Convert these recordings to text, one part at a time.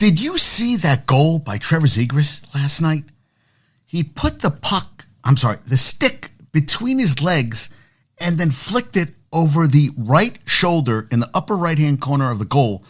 Did you see that goal by Trevor Zegras last night? He put the stick between his legs and then flicked it over the right shoulder in the upper right-hand corner of the goal.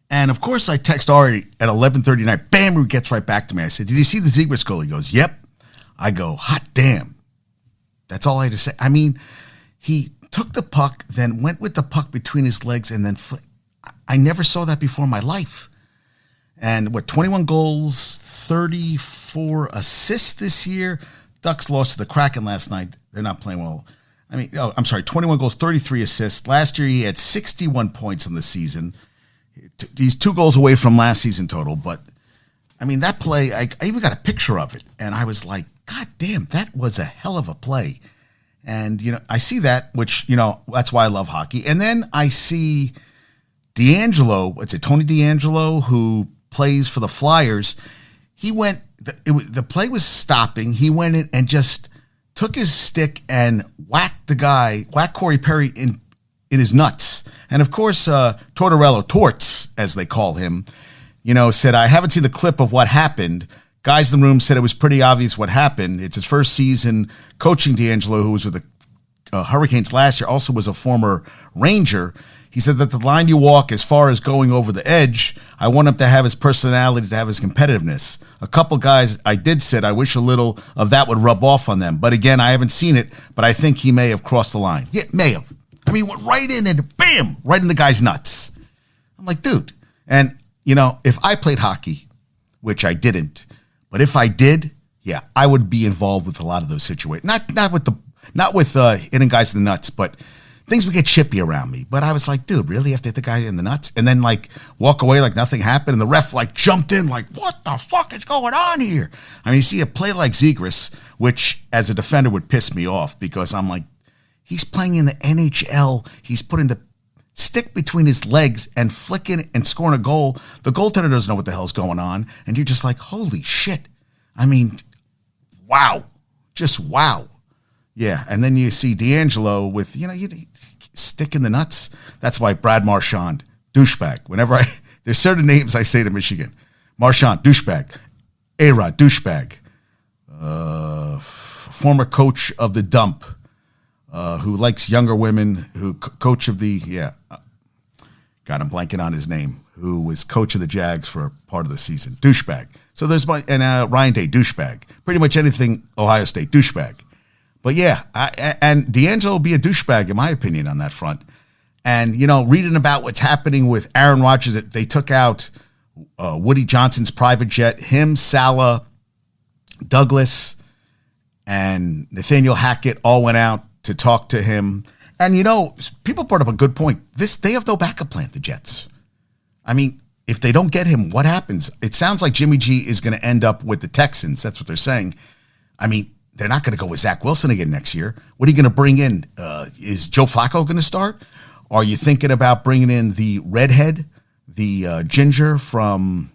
And, of course, I text Ari at 11:39. Bam, he gets right back to me. I said, did you see the Zegras goal? He goes, yep. I go, hot damn. That's all I had to say. I mean, he took the puck, then went with the puck between his legs, and then I never saw that before in my life. And 21 goals, 34 assists this year. Ducks lost to the Kraken last night. They're not playing well. 21 goals, 33 assists. Last year he had 61 points on the season. He's 2 goals away from last season total. But, I mean, that play, I even got a picture of it. And I was like, God damn, that was a hell of a play. And, I see that, which, that's why I love hockey. And then I see D'Angelo, Tony D'Angelo, who plays for the Flyers. He went, the play was stopping. He went in and just took his stick and whacked Corey Perry in his nuts. And of course, Tortorella, Torts, as they call him, said, I haven't seen the clip of what happened. Guys in the room said it was pretty obvious what happened. It's his first season coaching D'Angelo, who was with the Hurricanes last year, also was a former Ranger. He said that the line you walk as far as going over the edge, I want him to have his personality, to have his competitiveness. A couple guys I did said I wish a little of that would rub off on them. But again, I haven't seen it, but I think he may have crossed the line. Yeah, may have. I mean, went right in and bam, right in the guy's nuts. I'm like, dude. And, if I played hockey, which I didn't, but if I did, yeah, I would be involved with a lot of those situations. Not with hitting guys in the nuts, but things would get chippy around me. But I was like, dude, really? You have to hit the guy in the nuts? And then, walk away like nothing happened. And the ref, jumped in what the fuck is going on here? I mean, you see a play like Zegras, which as a defender would piss me off because I'm like, he's playing in the NHL. He's putting the stick between his legs and flicking and scoring a goal. The goaltender doesn't know what the hell's going on. And you're just like, holy shit. I mean, wow. Just wow. Yeah, and then you see D'Angelo with, stick in the nuts. That's why Brad Marchand, douchebag. There's certain names I say to Michigan. Marchand, douchebag. A-Rod, douchebag. Former coach of the Dump, who likes younger women, coach of the, God, I'm blanking on his name, who was coach of the Jags for part of the season. Douchebag. So there's, Ryan Day, douchebag. Pretty much anything Ohio State, douchebag. But yeah, and D'Angelo will be a douchebag, in my opinion, on that front. And, reading about what's happening with Aaron Rodgers, that they took out Woody Johnson's private jet, him, Salah, Douglas, and Nathaniel Hackett all went out to talk to him. And, people brought up a good point. They have no backup plan, the Jets. I mean, if they don't get him, what happens? It sounds like Jimmy G is going to end up with the Texans. That's what they're saying. I mean, they're not going to go with Zach Wilson again next year. What are you going to bring in? Is Joe Flacco going to start? Are you thinking about bringing in the redhead, the ginger from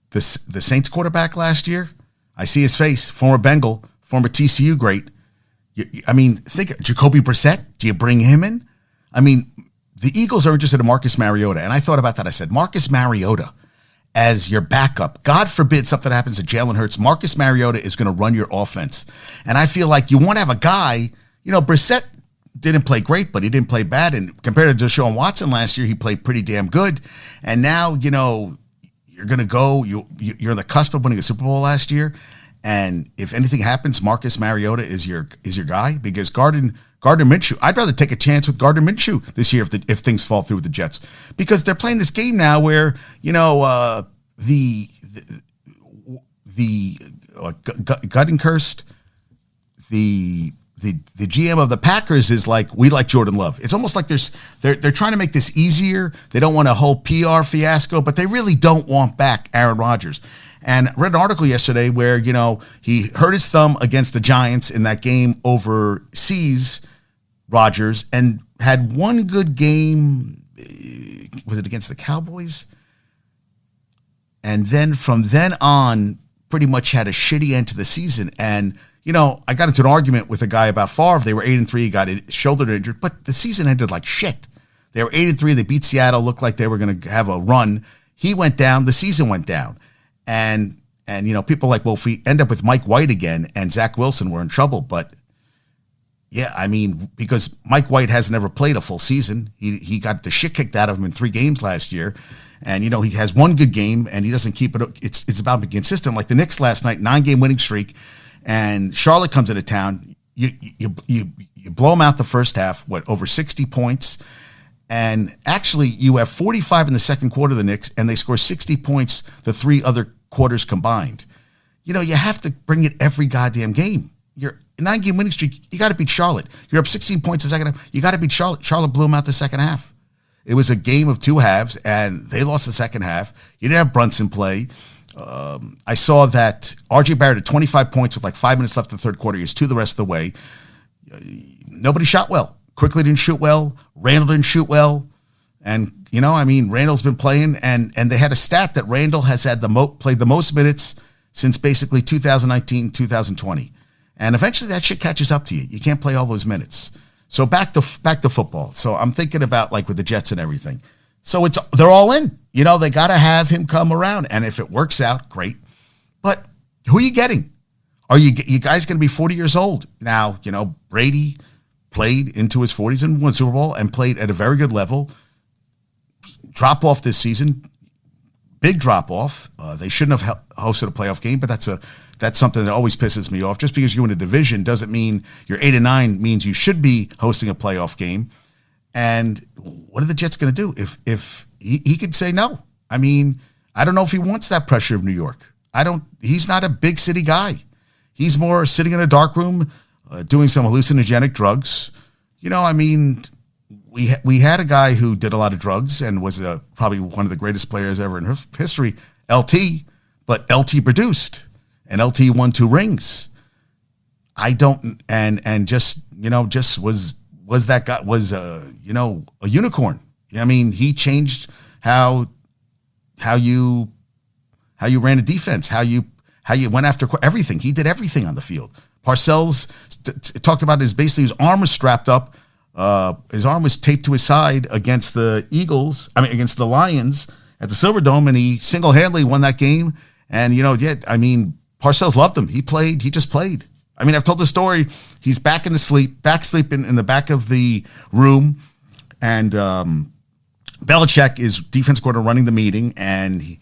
the Saints quarterback last year? I see his face. Former Bengal, former TCU great. I mean, think Jacoby Brissett. Do you bring him in? I mean, the Eagles are interested in Marcus Mariota. And I thought about that. I said, Marcus Mariota as your backup. God forbid something happens to Jalen Hurts. Marcus Mariota is going to run your offense. And I feel like you want to have a guy, Brissett didn't play great, but he didn't play bad. And compared to Deshaun Watson last year, he played pretty damn good. And now, you're going to go, you're on the cusp of winning a Super Bowl last year. And if anything happens, Marcus Mariota is your guy, because Gardner Minshew, I'd rather take a chance with Gardner Minshew this year if things fall through with the Jets, because they're playing this game now where the Gutekunst, the GM of the Packers is like, we like Jordan Love. It's almost like they're trying to make this easier. They don't want a whole PR fiasco, but they really don't want back Aaron Rodgers. And I read an article yesterday where, he hurt his thumb against the Giants in that game overseas, Rodgers, and had one good game. Was it against the Cowboys? And then from then on, pretty much had a shitty end to the season. And, I got into an argument with a guy about Favre. They were 8-3, he got his shoulder injured, but the season ended like shit. They were 8-3. They beat Seattle, looked like they were going to have a run. he went down, the season went down. And people are like, well, if we end up with Mike White again and Zach Wilson, we're in trouble. But yeah, I mean, because Mike White has never played a full season. He got the shit kicked out of him in 3 games last year. And, he has one good game and he doesn't keep it. It's about being consistent. Like the Knicks last night, 9-game winning streak, and Charlotte comes into town. You blow them out the first half, over 60 points. And actually, you have 45 in the second quarter of the Knicks, and they score 60 points the 3 other quarters combined. You have to bring it every goddamn game. You're a 9-game winning streak. You got to beat Charlotte. You're up 16 points the second half. You got to beat Charlotte. Charlotte blew them out the second half. It was a game of 2 halves, and they lost the second half. You didn't have Brunson play. I saw that R.J. Barrett had 25 points with like 5 minutes left in the third quarter. He was 2 the rest of the way. Nobody shot well. Quickly didn't shoot well. Randall didn't shoot well. And, Randall's been playing, and they had a stat that Randall has had played the most minutes since basically 2019, 2020. And eventually that shit catches up to you. You can't play all those minutes. So back to football. So I'm thinking about like with the Jets and everything. So they're all in. They got to have him come around. And if it works out, great. But who are you getting? Are you guys going to be 40 years old? Now, Brady played into his 40s and won Super Bowl and played at a very good level. Drop off this season. Big drop off. They shouldn't have hosted a playoff game, but that's something that always pisses me off. Just because you win a division doesn't mean you're 8-9 means you should be hosting a playoff game. And what are the Jets going to do if he could say no? I mean, I don't know if he wants that pressure of New York. He's not a big city guy. He's more sitting in a dark room, doing some hallucinogenic drugs. We had a guy who did a lot of drugs and was probably one of the greatest players ever in history, LT, but LT produced, and LT won 2 rings. Just was that guy, a unicorn. I mean, he changed how you ran a defense, how you went after everything. He did everything on the field. Parcells talked about basically his arm was strapped up. His arm was taped to his side against the against the Lions at the Silverdome, and he single-handedly won that game. And, Parcells loved him. He just played. I've told the story. He's back sleeping in the back of the room, and Belichick is defense coordinator running the meeting, and he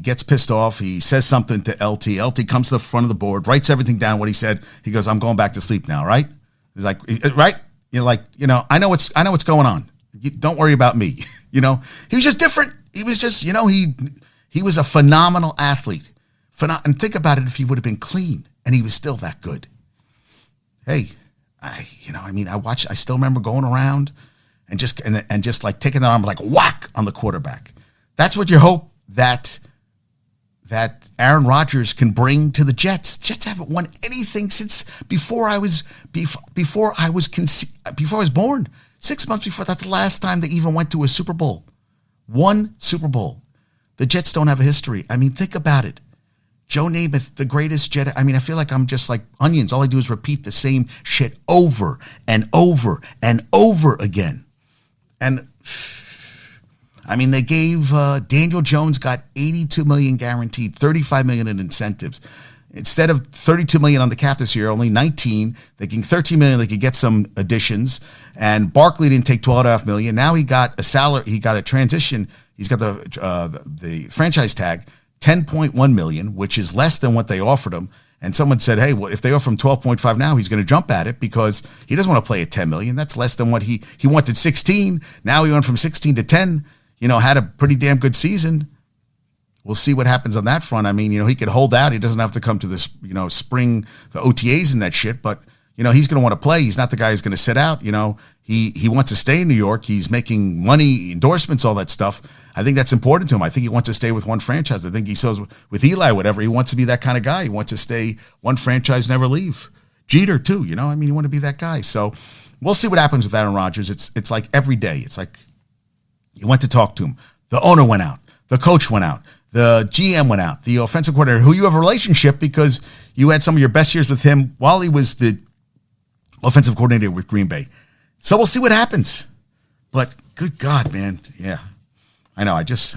gets pissed off. He says something to LT. LT comes to the front of the board, writes everything down, what he said. He goes, "I'm going back to sleep now, right?" He's like, "Right?" I know what's going on. Don't worry about me. He was just different. He was just, he was a phenomenal athlete. And think about it if he would have been clean and he was still that good. Hey, I still remember going around and just like taking the arm like whack on the quarterback. That's what you hope that Aaron Rodgers can bring to the Jets. Jets haven't won anything since before I was born. 6 months before, that's the last time they even went to a Super Bowl. 1 Super Bowl. The Jets don't have a history. Think about it. Joe Namath, the greatest Jet. I feel like I'm just like onions. All I do is repeat the same shit over and over and over again. And they gave Daniel Jones got $82 million guaranteed, $35 million in incentives. Instead of $32 million on the cap this year, only 19. They can $13 million. They could get some additions. And Barkley didn't take $12.5 million. Now he got a salary. He got a transition. He's got the franchise tag, $10.1 million, which is less than what they offered him. And someone said, "Hey, well, if they offer him 12.5 now, he's going to jump at it because he doesn't want to play at 10 million. That's less than what he wanted 16. Now he went from 16 to 10. Had a pretty damn good season. We'll see what happens on that front. He could hold out. He doesn't have to come to this, spring, the OTAs and that shit. But, he's going to want to play. He's not the guy who's going to sit out. He wants to stay in New York. He's making money, endorsements, all that stuff. I think that's important to him. I think he wants to stay with one franchise. I think he says with Eli, whatever, he wants to be that kind of guy. He wants to stay one franchise, never leave. Jeter, too, you want to be that guy. So we'll see what happens with Aaron Rodgers. It's like every day. It's like you went to talk to him. The owner went out. The coach went out. The GM went out. The offensive coordinator, who you have a relationship because you had some of your best years with him while he was the offensive coordinator with Green Bay. So we'll see what happens. But good God, man. Yeah. I know. I just